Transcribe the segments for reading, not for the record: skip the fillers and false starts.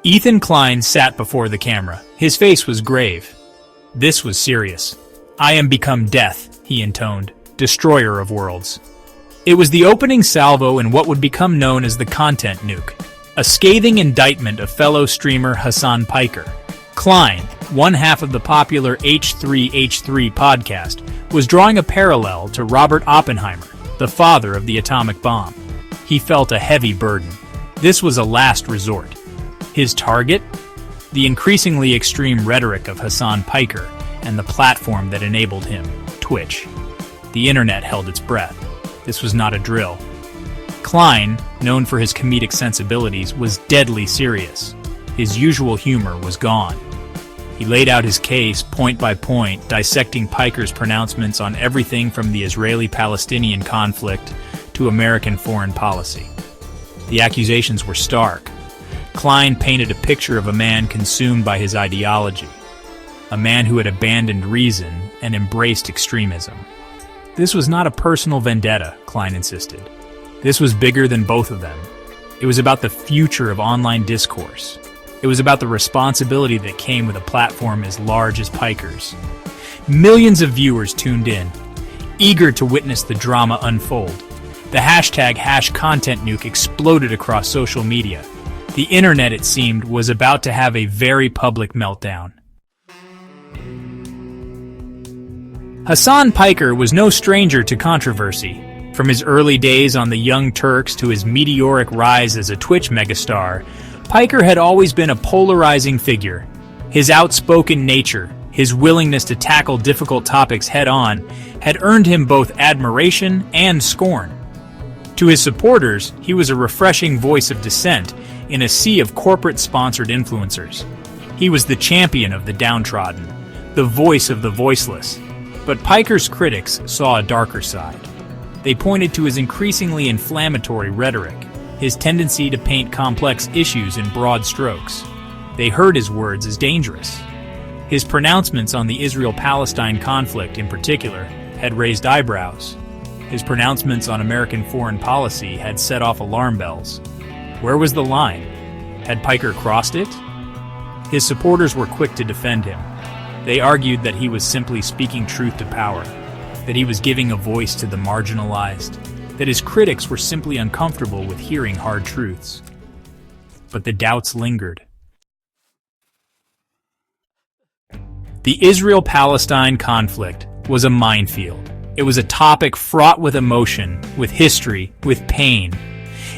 Ethan Klein sat before the camera. His face was grave. This was serious. "I am become death," he intoned, "destroyer of worlds." It was the opening salvo in what would become known as the content nuke, a scathing indictment of fellow streamer Hasan Piker. Klein, one half of the popular H3H3 podcast, was drawing a parallel to Robert Oppenheimer, the father of the atomic bomb. He felt a heavy burden. This was a last resort. His target? The increasingly extreme rhetoric of Hasan Piker and the platform that enabled him, Twitch. The internet held its breath. This was not a drill. Klein, known for his comedic sensibilities, was deadly serious. His usual humor was gone. He laid out his case point by point, dissecting Piker's pronouncements on everything from the Israeli-Palestinian conflict to American foreign policy. The accusations were stark. Klein painted a picture of a man consumed by his ideology, a man who had abandoned reason and embraced extremism. This was not a personal vendetta, Klein insisted. This was bigger than both of them. It was about the future of online discourse. It was about the responsibility that came with a platform as large as Piker's. Millions of viewers tuned in, eager to witness the drama unfold. The hashtag #ContentNuke exploded across social media. The internet, it seemed, was about to have a very public meltdown. Hasan Piker was no stranger to controversy. From his early days on the Young Turks to his meteoric rise as a Twitch megastar, Piker had always been a polarizing figure. His outspoken nature, his willingness to tackle difficult topics head-on, had earned him both admiration and scorn. To his supporters, he was a refreshing voice of dissent in a sea of corporate-sponsored influencers. He was the champion of the downtrodden, the voice of the voiceless. But Piker's critics saw a darker side. They pointed to his increasingly inflammatory rhetoric, his tendency to paint complex issues in broad strokes. They heard his words as dangerous. His pronouncements on the Israel-Palestine conflict in particular had raised eyebrows. His pronouncements on American foreign policy had set off alarm bells. Where was the line? Had Piker crossed it? His supporters were quick to defend him. They argued that he was simply speaking truth to power, that he was giving a voice to the marginalized, that his critics were simply uncomfortable with hearing hard truths. But the doubts lingered. The Israel-Palestine conflict was a minefield. It was a topic fraught with emotion, with history, with pain.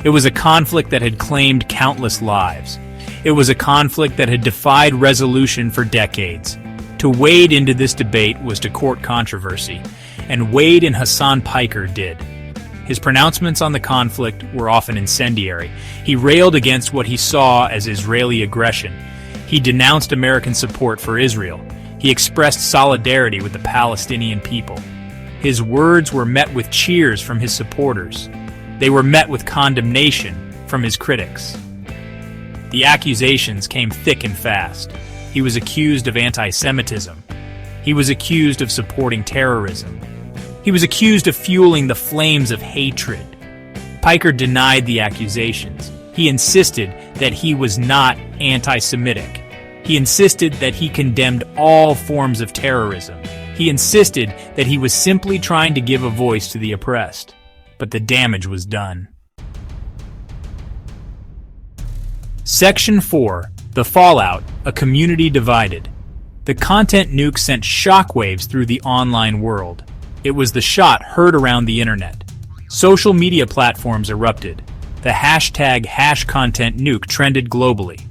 It was a conflict that had claimed countless lives. It was a conflict that had defied resolution for decades. To wade into this debate was to court controversy, and Wade and Hasan Piker did. His pronouncements on the conflict were often incendiary. He railed against what he saw as Israeli aggression. He denounced American support for Israel. He expressed solidarity with the Palestinian people. His words were met with cheers from his supporters. They were met with condemnation from his critics. The accusations came thick and fast. He was accused of anti-Semitism. He was accused of supporting terrorism. He was accused of fueling the flames of hatred. Piker denied the accusations. He insisted that he was not anti-Semitic. He insisted that he condemned all forms of terrorism. He insisted that he was simply trying to give a voice to the oppressed. But the damage was done. Section 4. The Fallout, a Community Divided. The content nuke sent shockwaves through the online world. It was the shot heard around the internet. Social media platforms erupted. The hashtag #ContentNuke trended globally.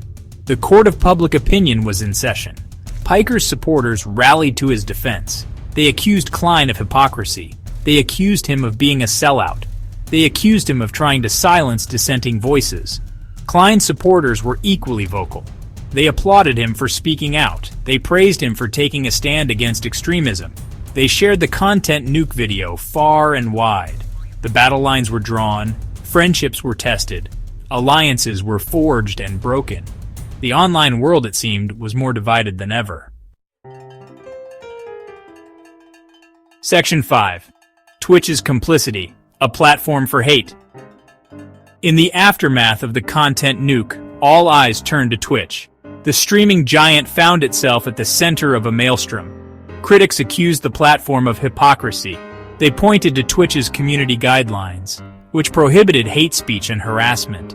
The court of public opinion was in session. Piker's supporters rallied to his defense. They accused Klein of hypocrisy. They accused him of being a sellout. They accused him of trying to silence dissenting voices. Klein's supporters were equally vocal. They applauded him for speaking out. They praised him for taking a stand against extremism. They shared the content nuke video far and wide. The battle lines were drawn, friendships were tested, alliances were forged and broken. The online world, it seemed, was more divided than ever. Section 5. Twitch's Complicity, a Platform for Hate. In the aftermath of the content nuke, all eyes turned to Twitch. The streaming giant found itself at the center of a maelstrom. Critics accused the platform of hypocrisy. They pointed to Twitch's community guidelines, which prohibited hate speech and harassment.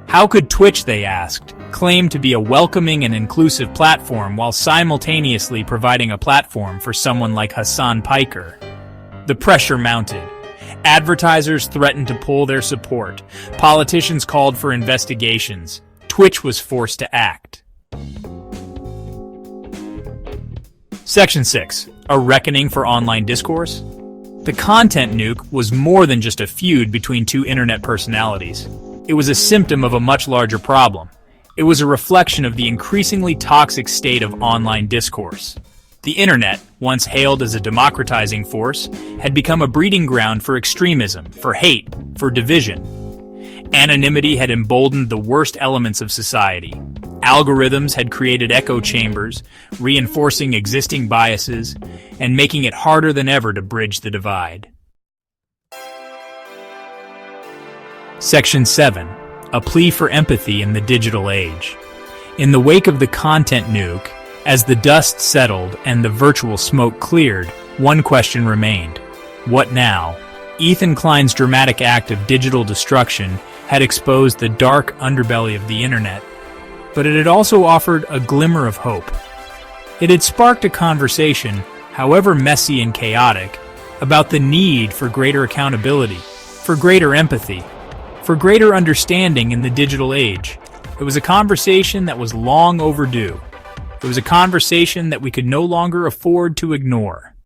How could Twitch, they asked, claim to be a welcoming and inclusive platform while simultaneously providing a platform for someone like Hasan Piker? The pressure mounted. Advertisers threatened to pull their support. Politicians called for investigations. Twitch was forced to act. Section 6. A reckoning for online discourse? The content nuke was more than just a feud between two internet personalities. It was a symptom of a much larger problem. It was a reflection of the increasingly toxic state of online discourse. The internet, once hailed as a democratizing force, had become a breeding ground for extremism, for hate, for division. Anonymity had emboldened the worst elements of society. Algorithms had created echo chambers, reinforcing existing biases, and making it harder than ever to bridge the divide. Section 7. A plea for empathy in the digital age. In the wake of the content nuke, as the dust settled and the virtual smoke cleared, one question remained. What now? Ethan Klein's dramatic act of digital destruction had exposed the dark underbelly of the internet, but it had also offered a glimmer of hope. It had sparked a conversation, however messy and chaotic, about the need for greater accountability, for greater empathy, for greater understanding in the digital age. It was a conversation that was long overdue. It was a conversation that we could no longer afford to ignore.